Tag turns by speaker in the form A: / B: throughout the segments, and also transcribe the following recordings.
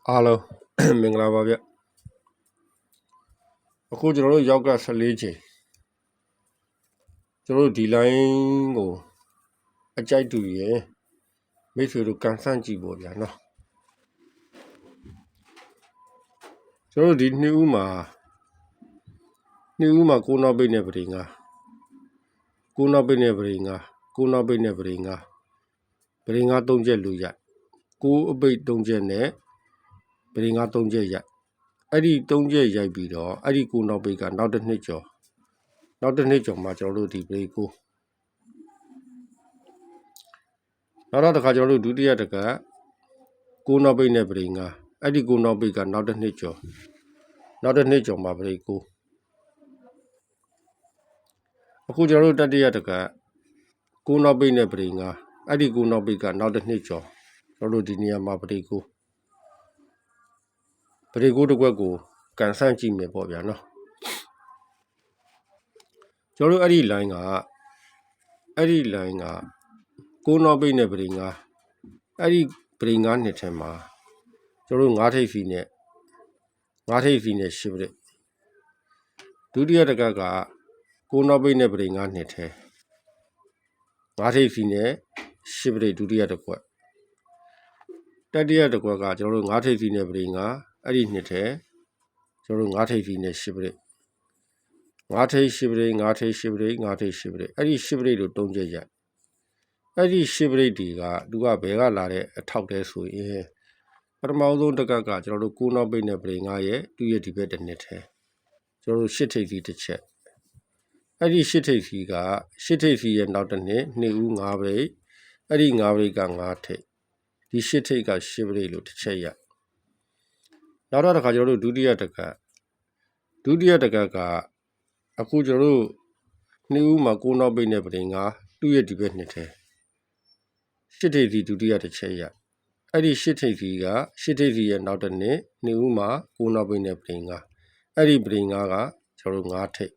A: အားလုံးမင်္ဂလာပါဗျအခုကျွန်တော်တို့ရောက်က14ချိန်ကျွန်တော်တို့ဒီ line ကိုအကြိုက်တူရင်မိတ်ဆွေတို့ကန်ဆန့်ကြည့်ဖို့ဗျာနော်ကျွန်တော်တို့ဒီနှစ်ဦးမှာ9နောက်ပိတ်နဲ့ပရိငါ9နောက်ပိတ်နဲ့ပရိငါ9နောက်ပိတ်နဲ့ပရိငါပရိငါ3ချက်လူရ9အပိတ်3ချက်နဲ့ပရိငါ3ချက်ရအဲ့ဒီ3ချက်ရိုက်ပြီးတော့အဲ့ဒီ9နောက်ပိတ်ကနောက်တစ်နှစ်ကျော်မှာကျွန်တော်တို့ဒီပရိကိုနောက်တစ်ခါကျွန်တော်တို့ဒုတိယတစ်ခါ9နောက်ပိတ်နဲ့ပရိငါအဲ့ဒီ9နောက်ပိတ်ကနောက်တစ်နှစ်ကျော်မှာပရိကိုအခုကျွန်တော်တို့တတိယတစ်ခါ9နောက်ပိတ်နဲ့ပရိငါအဲ့ဒီ9နောက်ပိတ်ကနောက်တစ်နှစ်ကျော်ကျွန်တော်တို့ဒီနေရာမှာပရိကိုတစ်ခွက်ကိုကန်ဆန့်ကြည့်မယ်ပေါ့ဗျာနော်ကျွန်တော်တို့အဲ့ဒီ line က9နောက်ပိတ်နဲ့ပရိငါအဲ့ဒီပရိငါနှစ်ထဲမှာကျွန်တော်တို့9ထိပ်စီနဲ့10ပရိဒုတိယတစ်ခါက9နောက်ပိတ်နဲ့ပရိငါနှစ်ထဲ9ထိပ်စီနဲ့10ပရိဒုတိယတစ်ခွက်တတိယတစ်ခွက်ကကျွန်တော်တို့9ထိပ်စီနဲ့ပရိငါအဲ့ဒီနှစ်ထဲကျွန်တော်တို့9ထိပ်စီနဲ့10ပရိ9ထိပ်10ပရိ9ထိပ်10ပရိ9ထိပ်10ပရိအဲ့ဒီ10ပရိတို့3ချက်ရအဲ့ဒီ10ပရိတွေကသူကဘယ်ကလာတဲ့အထောက်တဲဆိုရင်ပထမဆုံးတစ်ခါကကျွန်တော်တို့9နောက်ပိတ်နဲ့ပရိငါရဲ့သူ့ရဲ့ဒီဘက်တစ်နှစ်ထဲကျွန်တော်တို့10ထိပ်စီတစ်ချက်အဲ့ဒီ10ထိပ်စီက10ထိပ်စီရဲ့နောက်တစ်နှစ်2ဦး5ပရိအဲ့ဒီ5ပရိက5ထိပ်ဒီ10ထိပ်က10ပရိလို့တစ်ချက်ရနောက်တော့တစ်ခါကျွန်တော်တို့ဒုတိယတစ်ခါကအခုကျွန်တော်တို့2ဦးမှာ9နောက်ပိတ်နဲ့ပရိငါသူ့ရဲ့ဒီဘက်နှစ်ထဲ10ထိပ်စီဒုတိယတစ်ချက်ရအဲ့ဒီ10ထိပ်စီက10ထိပ်စီရဲ့နောက်တစ်နှစ်2ဦးမှာ9နောက်ပိတ်နဲ့ပရိငါအဲ့ဒီပရိငါကကျွန်တော်တို့5ထိပ်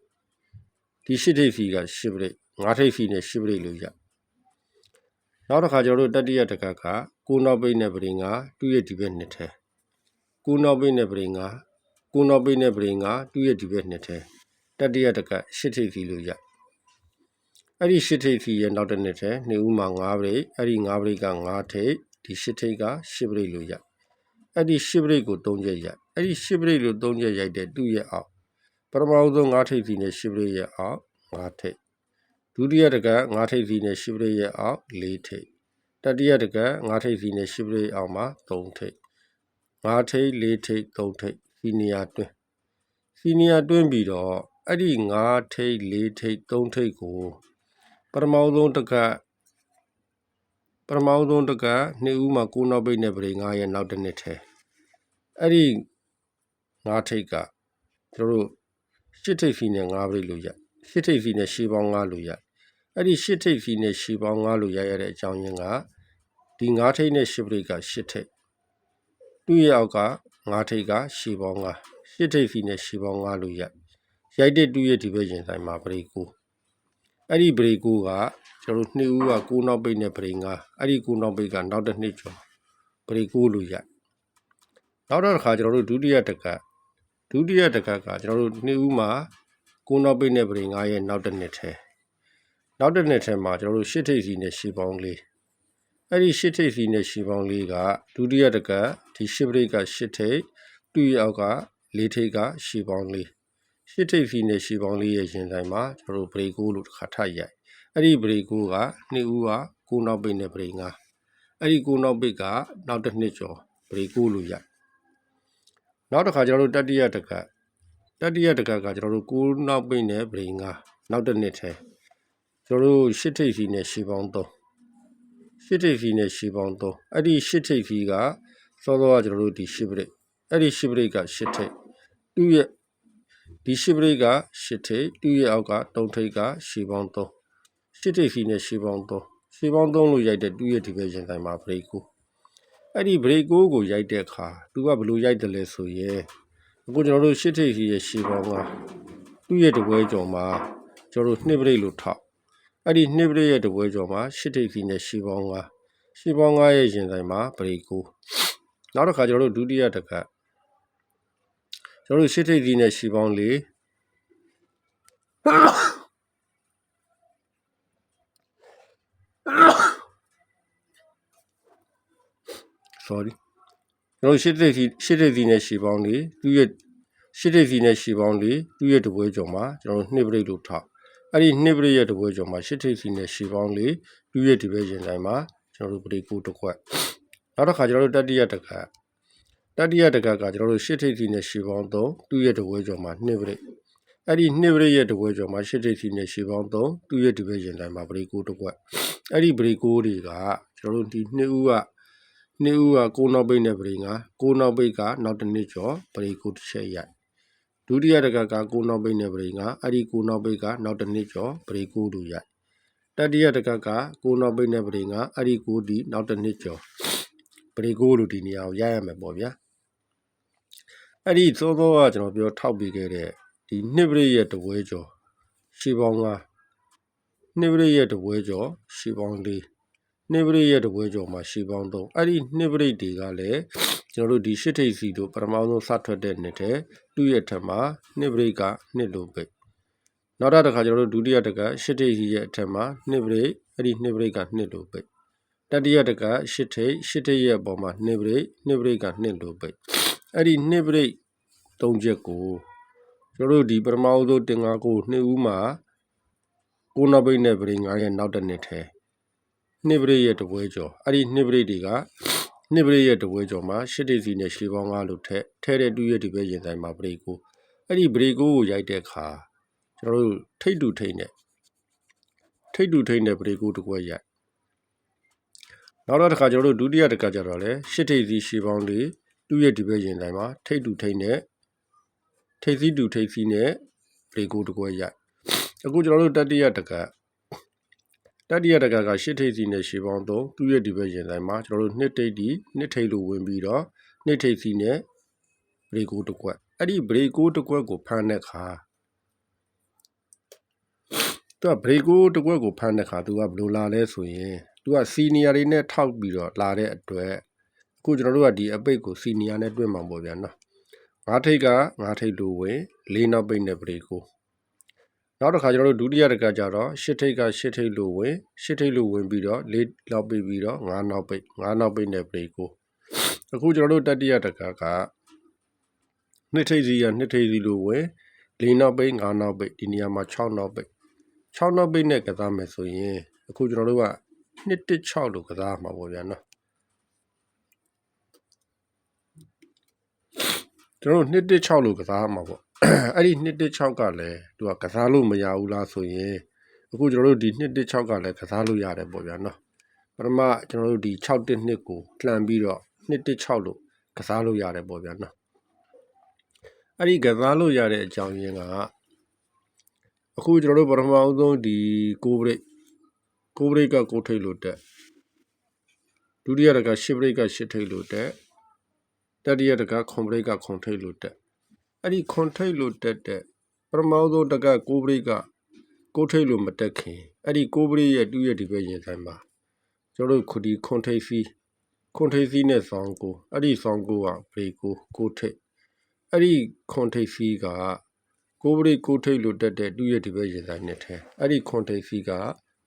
A: ဒီ10ထိပ်စီက10ပရိ5ထိပ်စီနဲ့10ပရိလို့ရနောက်တစ်ခါကျွန်တော်တို့တတိယတစ်ခါက9နောက်ပိတ်နဲ့ပရိငါသူ့ရဲ့ဒီဘက်နှစ်ထဲ9နောက်ပိတ်နဲ့ပရိငါသူ့ရဲ့ဒီဘက်နှစ်ထဲတတိယတစ်ခါ10ထိပ်စီလို့ရအဲ့ဒီ10ထိပ်စီရဲ့နောက်တစ်နှစ်ထဲ2ဦးမှာ5ပရိအဲ့ဒီ5ပရိက5ထိပ်ဒီ10ထိပ်က10ပရိလို့ရအဲ့ဒီ10ပရိကို3ချက်ရအဲ့ဒီ10ပရိလို့3ချက်ရိုက်တဲ့သူ့ရဲ့အောက်ပထမဆုံး5ထိပ်စီနဲ့10ပရိရဲ့အောက်5ထိပ်ဒုတိယတစ်ခါ5ထိပ်စီနဲ့10ပရိရဲ့အောက်4ထိပ်တတိယတစ်ခါ5ထိပ်စီနဲ့10ပရိအောက်မှာ3ထိပ်5ထိပ်4ထိပ်3ထိပ်စီနီယာတွင်းပြီးတော့အဲ့ဒီ5ထိပ်4ထိပ်3ထိပ်ကိုပထမဆုံးတစ်ခါ2ဦးမှာ9နောက်ပိတ်နဲ့ပရိငါရဲ့နောက်တစ်နှစ်ထဲအဲ့ဒီ5ထိပ်ကကျွန်တော်တို့10ထိပ်စီနဲ့5ပရိလို့ရ10ထိပ်စီနဲ့10ပေါင်း5လို့ရအဲ့ဒီ10ထိပ်စီနဲ့10ပေါင်း5လို့ရတဲ့အကြောင်းရင်းကဒီ5ထိပ်နဲ့10ပရိက10ထိပ်သူ့ရဲ့အောက်က5ထိပ်က10ပေါင်း5 10ထိပ်စီနဲ့10ပေါင်း5လို့ရိုက်တဲ့သူ့ရဲ့ဒီဘက်ရင်ဆိုင်မှာပရိကိုအဲ့ဒီပရိကိုကကျွန်တော်တို့2ဦးက9နောက်ပိတ်နဲ့ပရိငါအဲ့ဒီ9နောက်ပိတ်ကနောက်တစ်နှစ်ကျော်ပရိကိုလို့ရနောက်တော့တစ်ခါကျွန်တော်တို့ဒုတိယတစ်ခါကကျွန်တော်တို့2ဦးမှာ9နောက်ပိတ်နဲ့ပရိငါရဲ့နောက်တစ်နှစ်ထဲမှာကျွန်တော်တို့10ထိပ်စီနဲ့10ပေါင်း4အဲ့ဒီ10ထိပ်စီနဲ့10ပေါင်း4ကဒုတိယတစ်ခါဒီ10ပရိက10ထိပ်သူ့ရဲ့အောက်က4ထိပ်က10ပေါင်း4 10ထိပ်စီနဲ့10ပေါင်း4ရဲ့ရင်ဆိုင်မှာကျွန်တော်တို့ပရိကိုလို့တစ်ခါထရိုက်အဲ့ဒီပရိကိုက2ဦးက9နောက်ပိတ်နဲ့ပရိငါအဲ့ဒီ9နောက်ပိတ်ကနောက်တစ်နှစ်ကျော်ပရိကိုလို့ရနောက်တစ်ခါကျွန်တော်တို့တတိယတစ်ခါကကျွန်တော်တို့9နောက်ပိတ်နဲ့ပရိငါနောက်တစ်နှစ်ထဲကျွန်တော်တို့10ထိပ်စီနဲ့10ပေါင်း3 10ထိပ်စီနဲ့10ပေါင်း3အဲ့ဒီ10ထိပ်စီကစောစောကကျွန်တော်တို့ဒီ10ပရိအဲ့ဒီ10ပရိက10ထိပ်သူ့ရဲ့ဒီ10ပရိက10ထိပ်သူ့ရဲ့အောက်က3ထိပ်က10ပေါင်း3 10ထိပ်စီနဲ့10ပေါင်း3လို့ရိုက်တဲ့သူ့ရဲ့ဒီဘက်ရင်ဆိုင်မှာပရိကိုအဲ့ဒီပရိကိုကိုရိုက်တဲ့အခါသူကဘယ်လိုရိုက်တယ်လဲဆိုရင်အခုကျွန်တော်တို့10ထိပ်စီရဲ့10ပေါင်း5သူ့ရဲ့တပွဲကျော်မှာကျွန်တော်တို့2ပရိလို့ထောက်အဲ့ဒီ2ပရိရဲ့တပွဲကျော်မှာ10ထိပ်စီနဲ့10ပေါင်း5ရဲ့ရင်ဆိုင်မှာပရိကို နောက်တစ်ခါကျွန်တော်တို့ဒုတိယတစ်ခါကျွန်တော်တို့ရှစ်ထိပ်စီးနဲ့ရှီပေါင်း4 sorry ကျွန်တော်ရှစ်ထိပ်စီးနဲ့ရှီပေါင်း4သူ့ရဲ့ရှစ်ထိပ်စီးနဲ့ရှီပေါင်း4သူ့ရဲ့တပွဲကျော်မှာကျွန်တော်တို့နှစ်ပရိတ်လို့ထောက်အဲ့ဒီနှစ်ပရိတ်ရဲ့တပွဲကျော်မှာရှစ်ထိပ်စီးနဲ့ရှီပေါင်း4သူ့ရဲ့ဒီဘက်ရင်တိုင်းမှာကျွန်တော်တို့ပရိတ်ကိုတစ်ခွက်နောက်တစ်ခါကျွန်တော်တို့တတိယတစ်ခါကကျွန်တော်တို့ရှစ်ထိပ်စီးနဲ့ရှီပေါင်း3သူ့ရဲ့တပွဲကျော်မှာနှစ်ပရိတ်အဲ့ဒီနှစ်ပရိတ်ရဲ့တပွဲကျော်မှာရှစ်ထိပ်စီးနဲ့ရှီပေါင်း3သူ့ရဲ့ဒီဘက်ရင်တိုင်းမှာပရိတ်ကိုတစ်ခွက်အဲ့ဒီပရိတ်ကိုတွေကကျွန်တော်တို့ဒီနှစ်ဦးက9နောက်ပိတ်နဲ့ပရိတ်9နောက်ပိတ်ကနောက်တစ်နှစ်ကျော်ပရိတ်ကိုတစ်ချက်ရိုက်ဒုတိယတကက9နောက်ပိတ်နဲ့ပရိတ်အဲ့ဒီ9နောက်ပိတ်ကနောက်တစ်နှစ်ကျော်ပရိတ်ကိုတို့ရိုက်တတိယတကက9နောက်ပိတ်နဲ့ပရိတ်အဲ့ဒီ9ဒီနောက်တစ်နှစ်ကျော်ပရိတ်ကိုတို့ဒီနေရာကိုရိုက်ရမယ်ပေါ့ဗျာအဲ့ဒီသောကကျွန်တော်ပြောထောက်ပြီးခဲ့တဲ့ဒီနှစ်ပရိတ်ရဲ့တပွဲကျော်ရှီပေါင်း9နှစ်ပရိတ်ရဲ့တပွဲကျော်ရှီပေါင်း4နှစ်ပရိတ်ရဲ့တပွဲကျော်မှာရှီပေါင်း3အဲ့ဒီနှစ်ပရိတ်တွေကလည်းကျွန်တော်တို့ဒီရှစ်ထိပ်စီတို့ပထမဆုံးစထွက်တဲ့နှစ်ထဲသူ့ရဲ့ထက်မှာနှစ်ပရိတ်ကနှစ်လိုပိတ်နောက်တစ်ခါကျွန်တော်တို့ဒုတိယတကရှစ်ထိပ်စီရဲ့အထက်မှာနှစ်ပရိတ်အဲ့ဒီနှစ်ပရိတ်ကနှစ်လိုပိတ်တတိယတကရှစ်ထိပ်ရဲ့အပေါ်မှာနှစ်ပရိတ်ကနှစ်လိုပိတ်အဲ့ဒီနှစ်ပရိတ်3ချက်ကိုကျွန်တော်တို့ဒီပထမဆုံးတင်ငါကိုနှစ်ဦးမှာ9နောက်ပိတ်နဲ့ပရိတ်9ရဲ့နောက်တစ်နှစ်ထဲနှစ်ပရိတ်ရဲ့တပွဲကျော်အဲ့ဒီနှစ်ပရိတ်တွေကနှစ်ပရိတ်ရဲ့တပွဲကျော်မှာရှစ်ထိပ်စီနဲ့ရှီပေါင်း9လို့ထဲတဲ့တူရဲ့ဒီဘက်ရင်ဆိုင်မှာပရိတ်ကိုအဲ့ဒီပရိတ်ကိုရိုက်တဲ့အခါကျွန်တော်တို့ထိတ်တူထိတ်နဲ့ပရိတ်ကိုတစ်ခွက်ရိုက်နောက်တစ်ခါကျွန်တော်တို့ဒုတိယတစ်ခါကျတော့လေရှစ်ထိပ်စီရှီပေါင်း4တူရဲ့ဒီဘက်ရင်ဆိုင်မှာထိတ်တူထိတ်နဲ့ထိပ်စီတူထိပ်စီနဲ့ပရိတ်ကိုတစ်ခွက်ရိုက်အခုကျွန်တော်တို့တတိယတစ်ခါကရှစ်ထိပ်စီနဲ့ရှီပေါင်း3သူ့ရဲ့ဒီဘက်ရင်ဆိုင်မှာကျွန်တော်တို့နှစ်ထိပ်လို့ဝင်ပြီးတော့နှစ်ထိပ်စီနဲ့ဘရိတ်ကိုတစ်ခွက်အဲ့ဒီဘရိတ်ကိုတစ်ခွက်ကိုဖမ်းတဲ့အခါသူကဘရိတ်ကိုတစ်ခွက်ကိုဖမ်းတဲ့အခါသူကဘယ်လိုလာလဲဆိုရင်သူကစီနီယာတွေနဲ့ထောက်ပြီးတော့လာတဲ့အတွက်အခုကျွန်တော်တို့ကဒီအပိတ်ကိုစီနီယာနဲ့တွဲမှာပေါ့ဗျာနော်9ထိပ်က9ထိပ်လို့ဝင်4နောက်ပိတ်နဲ့ဘရိတ်ကိုနောက်တစ်ခါကျွန်တော်တို့ဒုတိယတစ်ခါကျတော့ရှစ်ထိပ်ကရှစ်ထိပ်လို့ဝင်ပြီးတော့4နောက်ပိတ်ပြီးတော့9နောက်ပိတ်နဲ့ဘရိတ်ကိုအခုကျွန်တော်တို့တတိယတစ်ခါကနှစ်ထိပ်စီလို့ဝင်4နောက်ပိတ်9နောက်ပိတ်ဒီနေရာမှာ6နောက်ပိတ်နဲ့ကစားမယ်ဆိုရင်အခုကျွန်တော်တို့က216လို့ကစားမှာပေါ့ဗျာနော်ကျွန်တော်တို့216လို့ကစားမှာပေါ့အဲ့ဒီ216ကလည်းသူကစားလို့မရဘူးလားဆိုရင်အခုကျွန်တော်တို့ဒီ216ကလည်းကစားလို့ရတယ်ပေါ့ဗျာနော်ပထမကျွန်တော်တို့ဒီ612ကိုလှန်ပြီးတော့216လို့ကစားလို့ရတယ်ပေါ့ဗျာနော်အဲ့ဒီကစားလို့ရတဲ့အကြောင်းရင်းကအခုကျွန်တော်တို့ပထမအဆုံးဒီ9ပရိတ်က9ထိပ်လို့တက်ဒုတိယတက10ပရိတ်က10ထိပ်လို့တက်တတိယတက9ပရိတ်က9ထိပ်လို့တက်အဲ့ဒီ9ထိပ်လို့တက်တဲ့ပထမဆုံးတက9ပရိတ်က9ထိပ်လို့မတက်ခင်အဲ့ဒီ9ပရိတ်ရဲ့တူရဲ့ဒီဘက်ရင်ဆိုင်မှာကျွန်တော်တို့ခုဒီ9ထိပ်စီးနဲ့ဆောင်းကိုအဲ့ဒီဆောင်းကိုကပရိတ်ကို9ထိပ်အဲ့ဒီ9ထိပ်စီးက9ပရိတ်9ထိပ်လို့တက်တဲ့တူရဲ့ဒီဘက်ရင်ဆိုင်နဲ့ထဲအဲ့ဒီ9ထိပ်စီးက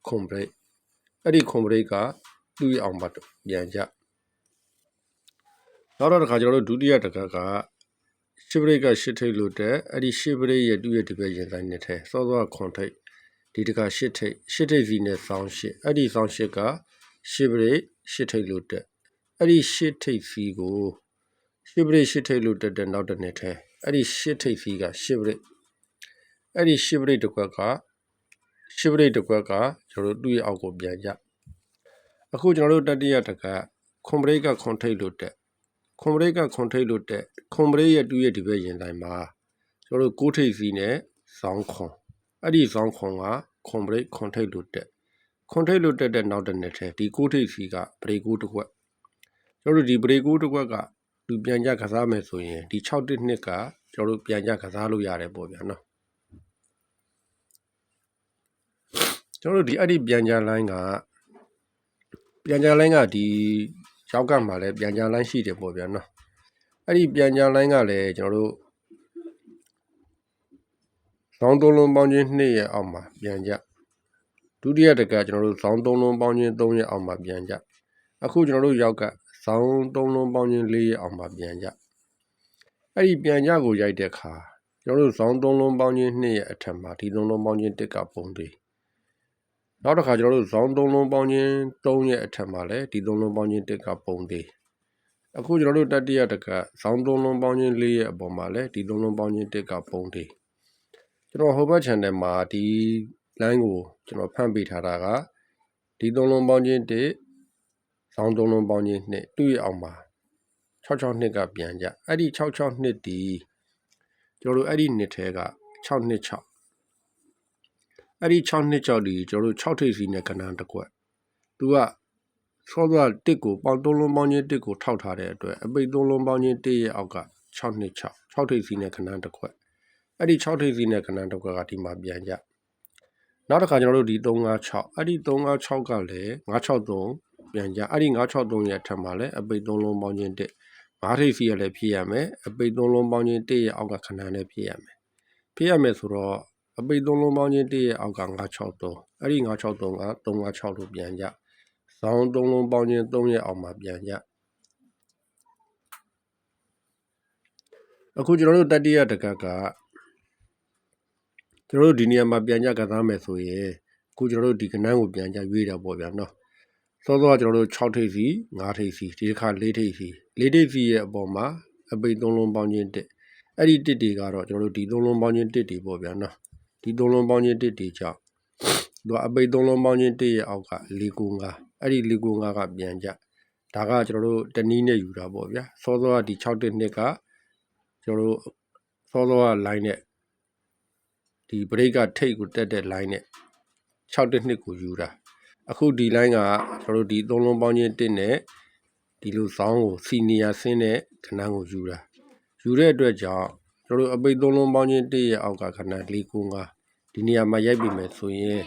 A: 9ပရိတ်အဲ့ဒီ9ပရိတ်ကတူရဲ့အောင်ပတ်ပြန်ကြနောက်တစ်ခါကျွန်တော်တို့ဒုတိယတကက10ပရိတ်က10ထိပ်လို့တက်အဲ့ဒီ10ပရိတ်ရဲ့တူရဲ့ဒီဘက်ရင်ဆိုင်နဲ့ထဲစောစော9ထိပ်ဒီတက10ထိပ်စီနဲ့ဆောင်း10အဲ့ဒီဆောင်း10က10ပရိတ်10ထိပ်လို့တက်အဲ့ဒီ10ထိပ်စီကို10ပရိတ်10ထိပ်လို့တက်တဲ့နောက်တစ်နှစ်ထဲအဲ့ဒီ10ထိပ်စီက10ပရိတ်အဲ့ဒီ10ပရိတ်တစ်ခွက်ကကျွန်တော်တို့တူရဲ့အောက်ကိုပြန်ကြအခုကျွန်တော်တို့တတိယတကခွန်ပရိတ်ကခွန်ထိပ်လို့တက်ခွန်ပရိတ်ရဲ့တူရဲ့ဒီဘက်ရင်တိုင်းမှာကျွန်တော်တို့9ထိပ်စီနဲ့ဆောင်းခွန်အဲ့ဒီဆောင်းခွန်ကခွန်ပရိတ်ခွန်ထိပ်လို့တက်တဲ့နောက်တစ်နှစ်ထဲဒီ9ထိပ်စီကပရိတ်ကိုတစ်ခွက်ကျွန်တော်တို့ဒီပရိတ်ကိုတစ်ခွက်ကလူပြန်ကြကစားမယ်ဆိုရင်ဒီ612ကကျွန်တော်တို့ပြန်ကြကစားလို့ရတယ်ပေါ့ဗျာနော်ကျွန်တော်တို့ဒီအဲ့ဒီပြန်ကြလိုင်းကဒီ ရောက်ကမှလည်းပြန်ကြလိုင်းရှိတယ်ပေါ့ဗျာနော်အဲ့ဒီပြန်ကြလိုင်းကလည်းကျွန်တော်တို့ဇောင်းသုံးလုံးပေါင်းချင်း2ရဲ့အောက်မှာပြန်ကြဒုတိယတကကျွန်တော်တို့ဇောင်းသုံးလုံးပေါင်းချင်း3ရဲ့အောက်မှာပြန်ကြအခုကျွန်တော်တို့ရောက်ကဇောင်းသုံးလုံးပေါင်းချင်း4ရဲ့အောက်မှာပြန်ကြအဲ့ဒီပြန်ကြကိုရိုက်တဲ့အခါကျွန်တော်တို့ဇောင်းသုံးလုံးပေါင်းချင်း2ရဲ့အထက်မှာဒီသုံးလုံးပေါင်းချင်း1ကပုံသေးနောက်တစ်ခါကျွန်တော်တို့ဇောင်းသုံးလုံးပေါင်းချင်း3ရဲ့အထက်မှာလည်းဒီသုံးလုံးပေါင်းချင်း1ကပုံသေးအခုကျွန်တော်တို့တတိယတကဇောင်းသုံးလုံးပေါင်းချင်း4ရဲ့အပေါ်မှာလည်းဒီသုံးလုံးပေါင်းချင်း1ကပုံသေးကျွန်တော်ဟိုဘက် channel မှာဒီ line ကိုကျွန်တော်ဖန်ပေးထားတာကဒီသုံးလုံးပေါင်းချင်း1ဇောင်းသုံးလုံးပေါင်းချင်း2သူ့ရဲ့အောက်မှာ662ကပြန်ကြအဲ့ဒီ662ဒီကျွန်တော်တို့အဲ့ဒီနှစ်ထဲက626အဲ့ဒီ626ဒီကျွန်တော်တို့6ထိပ်စီနဲ့ကဏ္ဍတစ်ခွက်သူကစောစော1ကိုပေါင်း3လုံးပေါင်းချင်း1ကိုထောက်ထားတဲ့အတွက်အပိတ်3လုံးပေါင်းချင်း1ရဲ့အောက်က626 6ထိပ်စီနဲ့ကဏ္ဍတစ်ခွက်အဲ့ဒီ6ထိပ်စီနဲ့ကဏ္ဍတစ်ခွက်ကဒီမှာပြန်ကြနောက်တစ်ခါကျွန်တော်တို့ဒီ356အဲ့ဒီ356ကလည်း963ပြန်ကြအဲ့ဒီ963ရဲ့အထက်မှာလည်းအပိတ်3လုံးပေါင်းချင်း1 5ထိပ်စီရလည်းဖြစ်ရမယ်အပိတ်3လုံးပေါင်းချင်း1ရဲ့အောက်ကခဏနဲ့ဖြစ်ရမယ်ဆိုတော့အပိတ်3လုံးပေါင်းချင်း1ရဲ့အောက်က963အဲ့ဒီ963က356လို့ပြန်ကြဇောင်း3လုံးပေါင်းချင်း3ရဲ့အောက်မှာပြန်ကြအခုကျွန်တော်တို့တတိယတကကကျွန်တော်တို့ဒီနေရာမှာပြန်ကြကစားမယ်ဆိုရင်အခုကျွန်တော်တို့ဒီကဏ္ဍကိုပြန်ကြရွေးတာပေါ့ဗျာနော်စောစောကကျွန်တော်တို့6ထိပ်စီ5ထိပ်စီဒီတစ်ခါ4ထိပ်စီ4ထိပ်စီရဲ့အပေါ်မှာအပိတ်3လုံးပေါင်းချင်း1အဲ့ဒီ1တွေကတော့ကျွန်တော်တို့ဒီ3လုံးပေါင်းချင်း1တွေပေါ့ဗျာနော်ဒီ3လုံးပေါင်းချင်း1တွေကြောင့်သူကအပိတ်3လုံးပေါင်းချင်း1ရဲ့အောက်က495အဲ့ဒီ495ကပြန်ကြဒါကကျွန်တော်တို့တနည်းနဲ့ယူတာပေါ့ဗျာစောစောကဒီ612ကကျွန်တော်တို့စောစောက line နဲ့ဒီ break ကထိတ်ကိုတက်တဲ့ line နဲ့612ကိုယူတာအခုဒီ line ကကျွန်တော်တို့ဒီ3လုံးပေါင်းချင်း1နဲ့ဒီလိုဇောင်းကိုစီနီယာဆင်းတဲ့ခဏကိုယူတာယူတဲ့အတွက်ကြောင့်ကျွန်တော်တို့အပိတ်3လုံးပေါင်းချင်း1ရဲ့အောက်ကခဏ495ဒီနေရာမှာရိုက်ပြီမယ်ဆိုရင်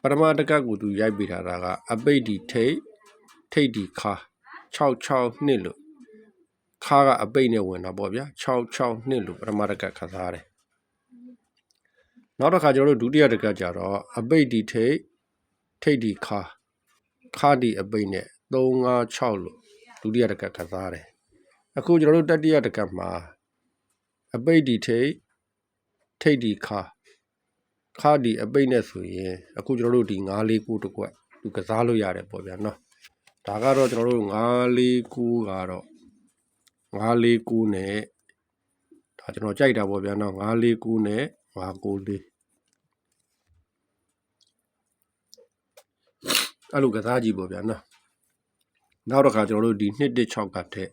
A: ပထမတကကိုသူရိုက်ပြီးထားတာကအပိတ်ဒီထိတ်ဒီခါ662လို့ခါကအပိတ်နဲ့ဝင်တာပေါ့ဗျာ662လို့ပထမတကခစားတယ်နောက်တစ်ခါကျွန်တော်တို့ဒုတိယတကကြတော့အပိတ်ဒီထိတ်ဒီခါဒီအပိတ်နဲ့356လို့ဒုတိယတကခစားတယ်အခုကျွန်တော်တို့တတိယတကမှာအပိတ်ဒီထိတ်ဒီခါဒီအပိတ်နဲ့ဆိုရင်အခုကျွန်တော်တို့ဒီ949တကွက်သူကစားလို့ရတယ်ပေါ့ဗျာနော်ဒါကတော့ကျွန်တော်တို့949ကတော့949နဲ့ဒါကျွန်တော်ကြိုက်တာပေါ့ဗျာနော်949နဲ့594အဲ့လိုကစားကြည့်ပေါ့ဗျာနော်နောက်တစ်ခါကျွန်တော်တို့ဒီ216ကထက်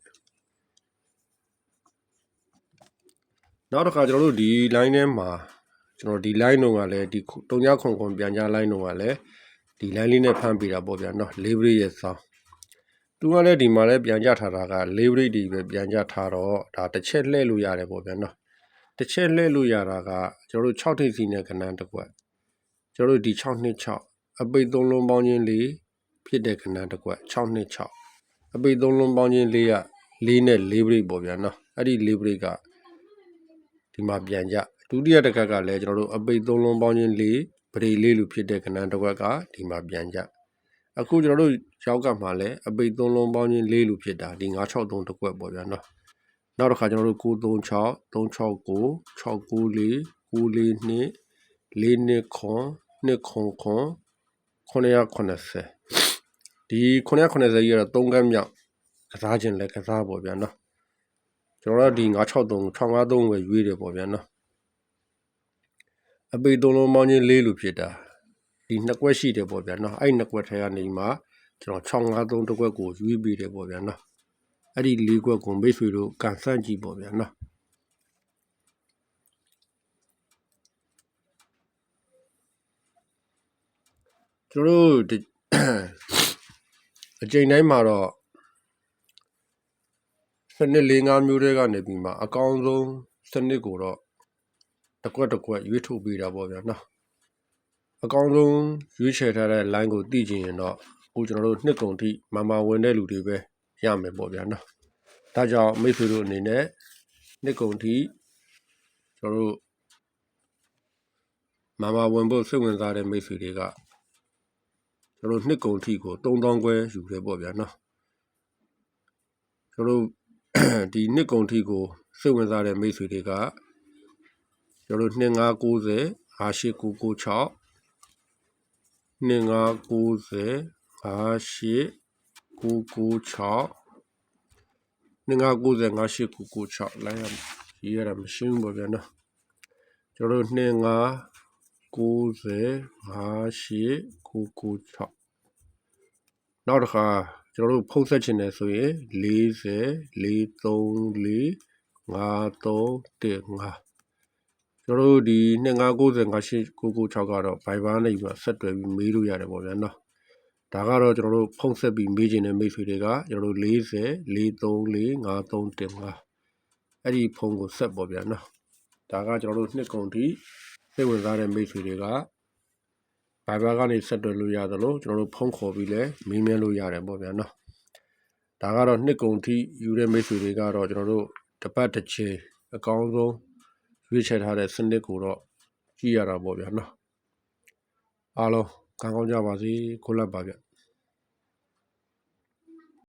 A: နောက်တစ်ခါကျွန်တော်တို့ဒီ line ထဲမှာကျွန်တော်ဒီ line တုန်းကလည်းဒီ3900ပြန်ကြ line တုန်းကလည်းဒီ line လေးနဲ့ဖမ်းပေးတာပေါ့ဗျာနော်၄ break ရဲ့ဆောင်းသူကလည်းဒီမှာလည်းပြန်ကြထားတာက၄ break တွေပဲပြန်ကြထားတော့ဒါတစ်ချက်လှည့်လို့ရတယ်ပေါ့ဗျာနော်တစ်ချက်လှည့်လို့ရတာကကျွန်တော်တို့6ထိပ်စီနဲ့ကဏ္ဍတစ်ခွက်ကျွန်တော်တို့ဒီ626အပိတ်3လုံးပေါင်းချင်း4ဖြစ်တဲ့ကဏ္ဍတစ်ခွက်626အပိတ်3လုံးပေါင်းချင်း4က4နဲ့4 break ပေါ့ဗျာနော်အဲ့ဒီ4 break ကဒီမှာပြန်ကြဒုတိယတစ်ခါကလည်းကျွန်တော်တို့အပိတ်3လုံးပေါင်းချင်း4 break 4လို့ဖြစ်တဲ့ကဏ္ဍတစ်ခွက်ကဒီမှာပြန်ကြအခုကျွန်တော်တို့ရောက်ကမှလည်းအပိတ်3လုံးပေါင်းချင်း4လို့ဖြစ်တာဒီ963တစ်ခွက်ပေါ့ဗျာနော်နောက်တစ်ခါကျွန်တော်တို့936 369 694 942 429 290ဒီ990ကြီးကတော့3ကမ်းမြောက်ကစားခြင်းလဲကစားပေါ့ဗျာနော်ကျွန်တော်တို့ဒီ963 653ပဲရွေးတယ်ပေါ့ဗျာနော်အပိတ်3လုံးပေါင်းချင်း4လို့ဖြစ်တာဒီနှစ်ကွက်ရှိတယ်ပေါ့ဗျာနော်အဲ့နှစ်ကွက်ထဲကနေမှကျွန်တော်653တစ်ကွက်ကိုရွေးပေးတယ်ပေါ့ဗျာနော်အဲ့ဒီ၄ကွက်ကိုမိတ်ဆွေတို့ကန်ဆန့်ကြည့်ပေါ့ဗျာနော်ကျွန်တော်တို့အချိန်တိုင်းမှာတော့စနစ်၄-၅မျိုးတွေကနေပြီးမှအကောင်းဆုံးစနစ်ကိုတော့တစ်ကွက်ရွေးထုတ်ပေးတာပေါ့ဗျာနော်အကောင်းဆုံးရွေးချယ်ထားတဲ့ line ကိုသိချင်ရင်တော့အခုကျွန်တော်တို့နှစ်ကုန်ထိမာဝင်တဲ့လူတွေပဲ ရမယ်ပေါ့ဗျာနော်ဒါကြောင့်မိတ်ဆွေတို့အနေနဲ့နှစ်ကုန်ထိကျွန်တော်တို့မမဝင်ဖို့စိတ်ဝင်စားတဲ့မိတ်ဆွေတွေကကျွန်တော်နှစ်ကုန်ထိကို3000ခွဲယူတယ်ပေါ့ဗျာနော်ကျွန်တော်ဒီနှစ်ကုန်ထိကိုစိတ်ဝင်စားတဲ့မိတ်ဆွေတွေကကျွန်တော်2590 5896 2590 5896 2590 5896လိုက်ရတာမရှင်းဘူးပေါ့ဗျာနော်ကျွန်တော်2590 5896နောက်တစ်ခါကျွန်တော်တို့ဖုန်းဆက်ချင်တယ်ဆိုရင်40 434 5315ကျွန်တော်တို့ဒီ2590 5896ကတော့ Viber နဲ့ပြီးဆက်တွယ်ပြီးမေးလို့ရတယ်ပေါ့ဗျာနော်ဒါကတော့ကျွန်တော်တို့ဖုန်းဆက်ပြီးမေးချင်တဲ့မိတ်ဆွေတွေကကျွန်တော်တို့40 434 5315အဲ့ဒီဖုန်းကိုဆက်ပေါ့ဗျာနော်ဒါကကျွန်တော်တို့နှစ်ကုန်ထိစိတ်ဝင်စားတဲ့မိတ်ဆွေတွေက Viber ကနေဆက်တွယ်လို့ရတယ်လို့ကျွန်တော်တို့ဖုန်းခေါ်ပြီးလဲမေးမြန်းလို့ရတယ်ပေါ့ဗျာနော်ဒါကတော့နှစ်ကုန်ထိယူတဲ့မိတ်ဆွေတွေကတော့ကျွန်တော်တို့တစ်ပတ်တစ်ချိန်အကောင်းဆုံးရွေးချယ်ထားတဲ့စနစ်ကိုတော့ကြည့်ရတာပေါ့ဗျာနော်အားလုံးကောင်းကြပါစေကိုလပ်ပါဗျ